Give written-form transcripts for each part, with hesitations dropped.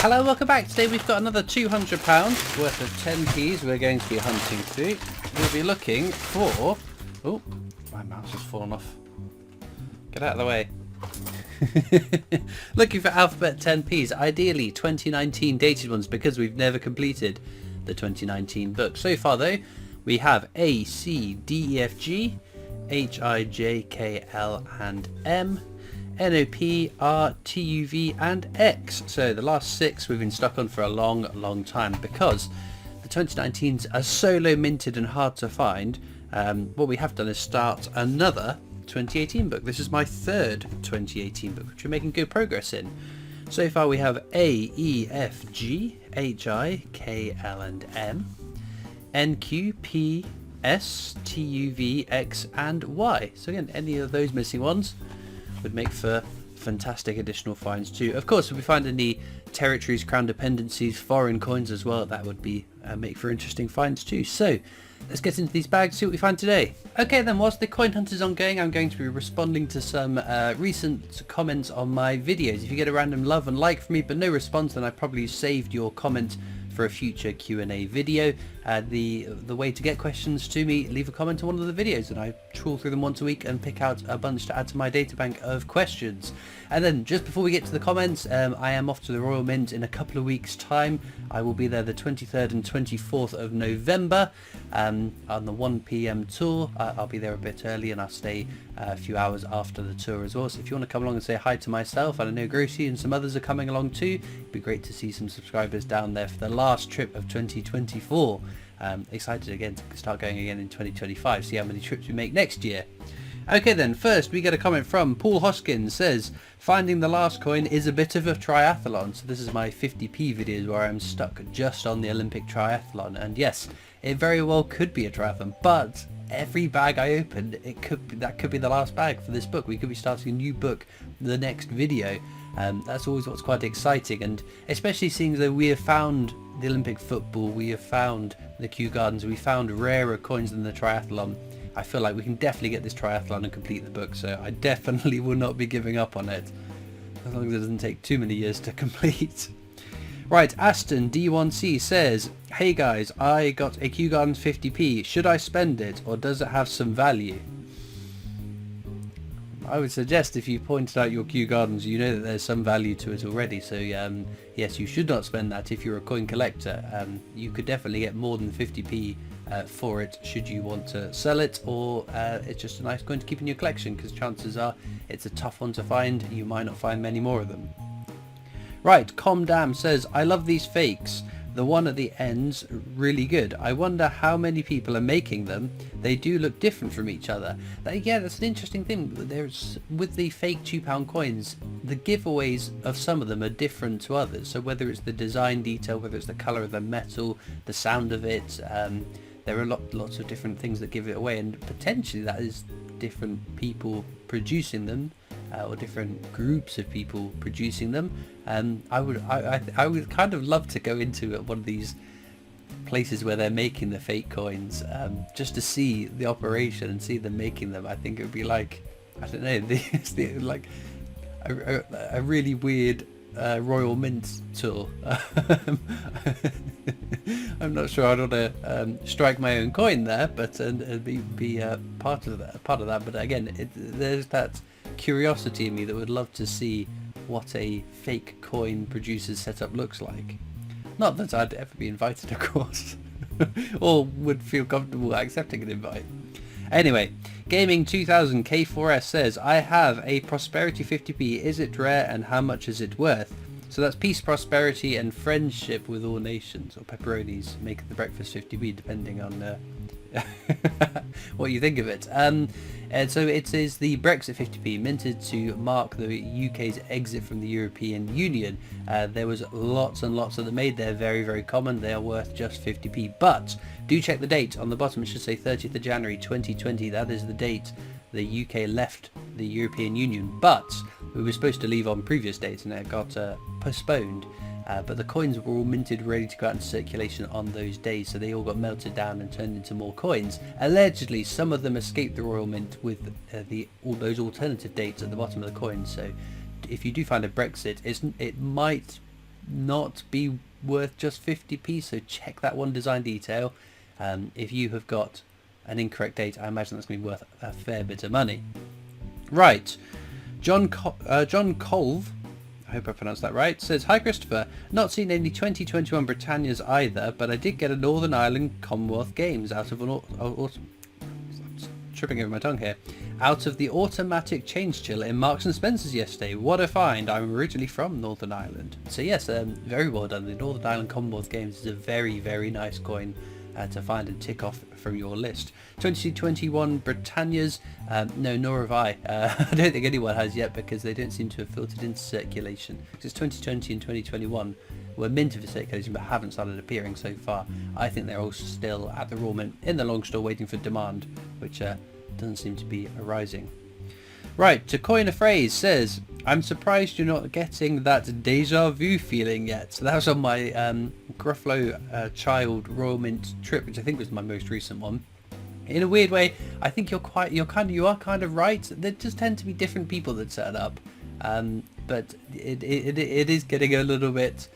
Hello, welcome back. Today we've got another £200 worth of 10p's we're going to be hunting through. We'll be looking for... Oh, my mouse has fallen off. Get out of the way. Looking for alphabet 10p's, ideally 2019 dated ones because we've never completed the 2019 book. So far though, we have A, C, D, E, F, G, H, I, J, K, L and M, N, O, P, R, T, U, V and X. So the last 6 we've been stuck on for a long time because the 2019s are so low minted and hard to find. What we have done is start another 2018 book. This is my third 2018 book, which we're making good progress in. So far we have A, E, F, G, H, I, K, L and M, N, Q, P, S, T, U, V, X and Y. So again, any of those missing ones would make for fantastic additional finds too. Of course, if we find any territories, crown dependencies, foreign coins as well, that would be make for interesting finds too. So let's get into these bags, see what we find today. Okay then, whilst the coin hunt is ongoing, I'm going to be responding to some recent comments on my videos. If you get a random love and like from me but no response, then I probably saved your comment for a future Q&A video. The way to get questions to me, leave a comment on one of the videos and I trawl through them once a week and pick out a bunch to add to my data bank of questions. And then just before we get to the comments, I am off to the Royal Mint in a couple of weeks time. I will be there the 23rd and 24th of November on the 1 PM tour. I'll be there a bit early and I'll stay a few hours after the tour as well. So if you want to come along and say hi to myself, and I know Gracie and some others are coming along too, it'd be great to see some subscribers down there for the last trip of 2024. Excited again to start going again in 2025, see how many trips we make next year. Okay then, first we get a comment from Paul Hoskins. Says, finding the last coin is a bit of a triathlon. So this is my 50p videos where I'm stuck just on the Olympic triathlon, and yes, it very well could be a triathlon, but every bag I open, that could be the last bag for this book. We could be starting a new book the next video. That's always what's quite exciting, and especially seeing that we have found the Olympic football, we have found the Kew Gardens, we found rarer coins than the triathlon. I feel like we can definitely get this triathlon and complete the book, so I definitely will not be giving up on it, as long as it doesn't take too many years to complete. Right, Aston D1C says, hey guys, I got a Kew Gardens 50p, should I spend it or does it have some value? I would suggest if you pointed out your Kew Gardens, you know that there's some value to it already, so yes, you should not spend that if you're a coin collector. You could definitely get more than 50p for it should you want to sell it, or it's just a nice coin to keep in your collection, because chances are it's a tough one to find. You might not find many more of them. Right, Comdam says, I love these fakes. The one at the end's really good. I wonder how many people are making them. They do look different from each other. Yeah, that's an interesting thing. There's, with the fake £2 coins, the giveaways of some of them are different to others. So whether it's the design detail, whether it's the colour of the metal, the sound of it, there are lots of different things that give it away, and potentially that is different people producing them, or different groups of people producing them. I would kind of love to go into one of these places where they're making the fake coins, just to see the operation and see them making them. I think it would be like, I don't know, like a really weird Royal Mint tour. I'm not sure I'd want to strike my own coin there, but be part of that. But again, there's that curiosity in me that would love to see what a fake coin producer's setup looks like. Not that I'd ever be invited, of course, or would feel comfortable accepting an invite. Anyway, Gaming 2000 K4S says, I have a Prosperity 50p, is it rare and how much is it worth? So that's peace, prosperity and friendship with all nations, or pepperonis, make the breakfast 50p, depending on what you think of it. And so it is the Brexit 50p, minted to mark the UK's exit from the European Union. There was lots and lots of them made. They're very common. They are worth just 50p, but do check the date on the bottom. It should say 30th of January 2020. That is the date the UK left the European Union, but we were supposed to leave on previous dates and it got postponed. But the coins were all minted, ready to go out into circulation on those days, so they all got melted down and turned into more coins. Allegedly, some of them escaped the Royal Mint with all those alternative dates at the bottom of the coins. So if you do find a Brexit, it might not be worth just 50p, so check that one design detail. If you have got an incorrect date, I imagine that's going to be worth a fair bit of money. Right, John Colve, I hope I pronounced that right, says, "Hi Christopher, not seen any 2021 Britannias either, but I did get a Northern Ireland Commonwealth Games out of tripping over my tongue here, out of the automatic change chill in Marks and Spencer's yesterday. What a find. I'm originally from Northern Ireland." So yes, very well done. The Northern Ireland Commonwealth Games is a very, very nice coin to find and tick off from your list. 2021 Britannias, no, nor have I. I don't think anyone has yet, because they don't seem to have filtered into circulation. Because 2020 and 2021 were minted for circulation but haven't started appearing so far. I think they're all still at the raw mint in the long store waiting for demand, which doesn't seem to be arising. Right, to coin a phrase, says, "I'm surprised you're not getting that deja vu feeling yet." So that was on my Gruffalo Child Royal Mint trip, which I think was my most recent one. In a weird way, I think you are kind of right. There just tend to be different people that turn up, but it is getting a little bit.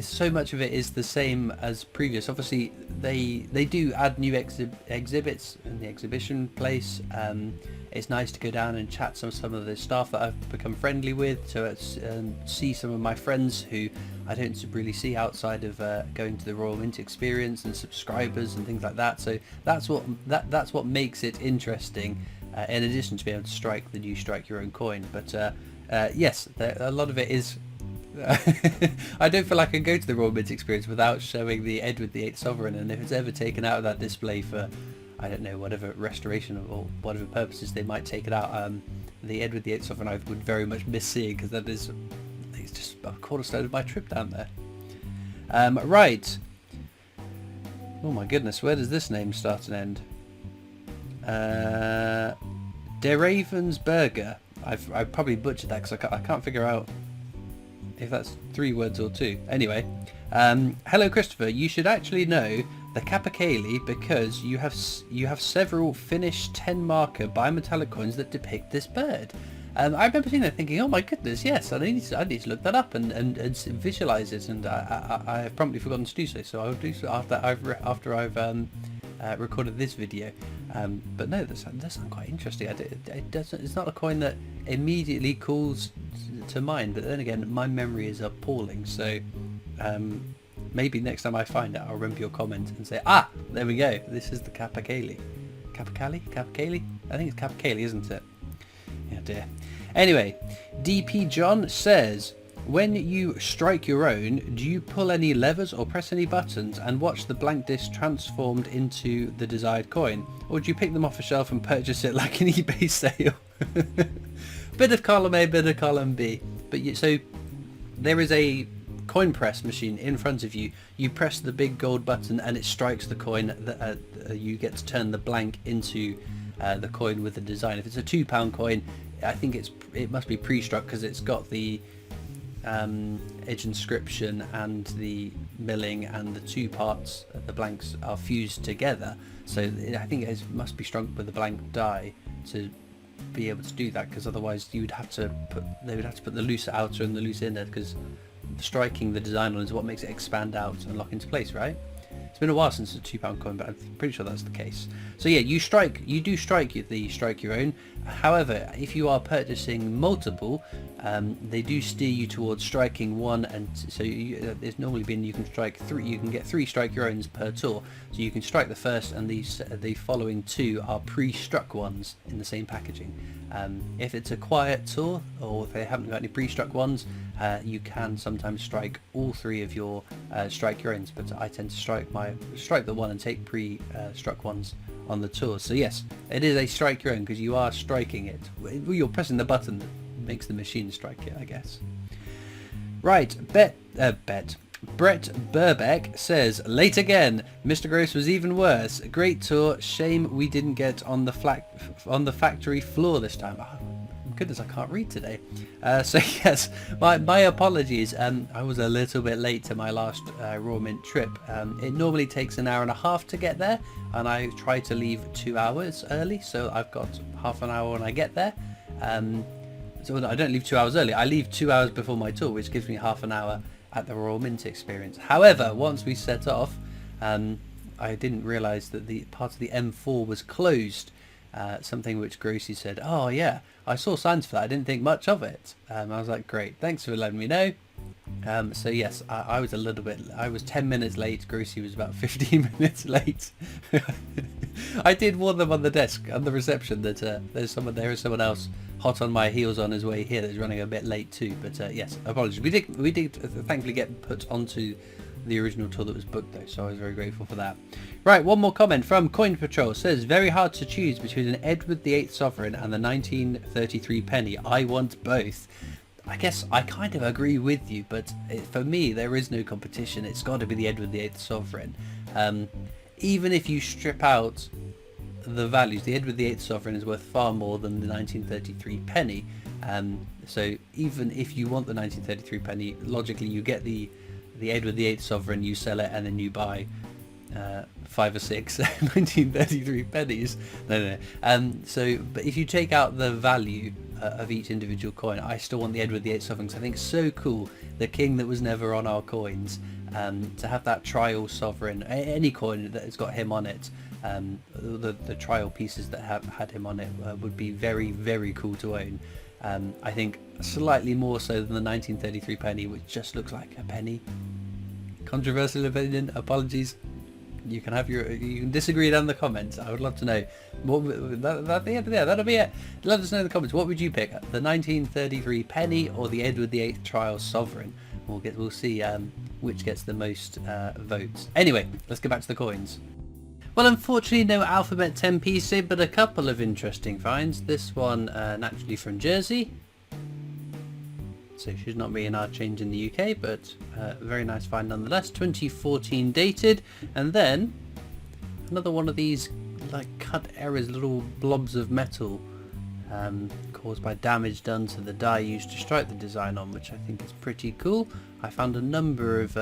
So much of it is the same as previous. Obviously, they do add new exhibits in the exhibition place. It's nice to go down and chat some of the staff that I've become friendly with, to see some of my friends who I don't really see outside of going to the Royal Mint experience, and subscribers and things like that. So that's what makes it interesting. In addition to being able to strike the new strike your own coin, but yes, a lot of it is. I don't feel like I can go to the Royal Mint experience without showing the Edward VIII sovereign, and if it's ever taken out of that display for, I don't know, whatever restoration or whatever purposes they might take it out, the Edward VIII sovereign I would very much miss seeing, because it's just a cornerstone of my trip down there. Right. Oh my goodness, where does this name start and end? De Ravensburger. I've probably butchered that, because I can't figure out if that's 3 words or 2. Anyway, hello Christopher, you should actually know the Capa, because you have several finished 10 marker bimetallic coins that depict this bird. I remember seeing that thinking, oh my goodness, yes, I need to look that up and visualize it, and I have promptly forgotten to do so. So I'll do so after I've recorded this video. But no, that sounds quite interesting. It's not a coin that immediately calls to mind, but then again, my memory is appalling. So maybe next time I find it, I'll remember your comment and say, there we go. This is the Capa. Capa? I think it's Capa, isn't it? Yeah, dear. Anyway, DP John says, when you strike your own, do you pull any levers or press any buttons and watch the blank disc transformed into the desired coin? Or do you pick them off a shelf and purchase it like an eBay sale? Bit of column A, bit of column B. So there is a coin press machine in front of you. You press the big gold button and it strikes the coin. You get to turn the blank into the coin with the design. If it's a £2 coin, I think it must be pre-struck, because it's got the edge inscription and the milling, and the 2 parts of the blanks are fused together. So I think it must be struck with a blank die to be able to do that, because otherwise they would have to put the loose outer and the loose inner, because striking the design on is what makes it expand out and lock into place, right? It's been a while since it's a £2 coin, but I'm pretty sure that's the case. So yeah, you do strike the strike your own. However, if you are purchasing multiple, they do steer you towards striking one, and so there's normally been you can strike 3. You can get 3 strike your owns per tour. So you can strike the first, and the following 2 are pre-struck ones in the same packaging. If it's a quiet tour, or if they haven't got any pre-struck ones, you can sometimes strike all 3 of your strike your owns. But I tend to strike the one and take pre-struck ones on the tour. So yes, it is a strike your own, because you are striking it. You're pressing the button that makes the machine strike it, I guess. Right, Brett Burbeck says, late again. Mr. Gross was even worse. Great tour. Shame we didn't get on the factory floor this time. Oh, goodness, I can't read today. So yes, my apologies. I was a little bit late to my last Raw Mint trip. It normally takes an hour and a half to get there, and I try to leave 2 hours early, so I've got half an hour when I get there. So no, I don't leave 2 hours early. I leave 2 hours before my tour, which gives me half an hour at the Royal Mint experience. However, once we set off, I didn't realise that the part of the M4 was closed. Something which Gracie said, "Oh yeah, I saw signs for that. I didn't think much of it." I was like, "Great, thanks for letting me know." So yes, I was a little bit. I was 10 minutes late. Gracie was about 15 minutes late. I did warn them on the desk, on the reception, that there is someone else hot on my heels on his way here that's running a bit late too. But yes, apologies. We did thankfully get put onto the original tour that was booked though, so I was very grateful for that. Right, one more comment from Coin Patrol. It says, very hard to choose between an Edward VIII sovereign and the 1933 penny. I want both. I guess I kind of agree with you, but for me there is no competition. It's got to be the Edward VIII sovereign. Even if you strip out the values, the Edward VIII sovereign is worth far more than the 1933 penny. So even if you want the 1933 penny, logically you get the Edward VIII sovereign, you sell it, and then you buy 5 or 6 1933 pennies. No. So, but if you take out the value of each individual coin, I still want the Edward VIII sovereign, because I think it's so cool, the king that was never on our coins, to have that trial sovereign, any coin that has got him on it, the trial pieces that have had him on it would be very, very cool to own. I think slightly more so than the 1933 penny, which just looks like a penny. Controversial opinion, apologies. You can disagree down in the comments. I would love to know. That'll be it. Let us know in the comments. What would you pick? The 1933 penny or the Edward VIII trial sovereign? We'll see which gets the most votes. Anyway, let's get back to the coins. Well, unfortunately no alphabet 10p today, but a couple of interesting finds. This one naturally from Jersey, so should not be in our change in the UK, but very nice find nonetheless. 2014 dated, and then another one of these like cut errors, little blobs of metal caused by damage done to the die used to strike the design on, which I think is pretty cool. I found a number of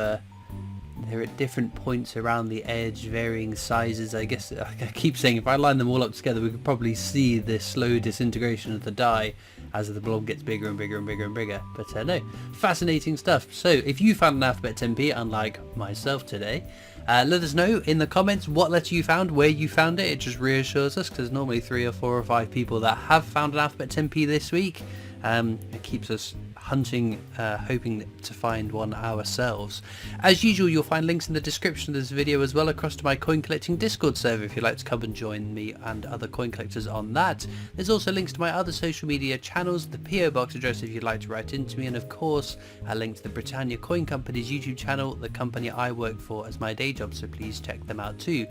they're at different points around the edge, varying sizes. I guess I keep saying if I line them all up together, we could probably see the slow disintegration of the die as the blob gets bigger and bigger and bigger and bigger. But no, fascinating stuff. So if you found an alphabet 10p, unlike myself today, let us know in the comments what letter you found, where you found it. It just reassures us, because there's normally 3 or 4 or 5 people that have found an alphabet 10p this week. It keeps us hunting, hoping to find one ourselves. As usual, you'll find links in the description of this video as well across to my coin collecting Discord server if you'd like to come and join me and other coin collectors on that. There's also links to my other social media channels, the PO box address if you'd like to write into me, and of course a link to the Britannia Coin Company's YouTube channel, the company I work for as my day job, so please check them out too.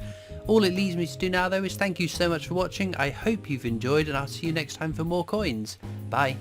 All it leaves me to do now though is thank you so much for watching. I hope you've enjoyed, and I'll see you next time for more coins. Bye.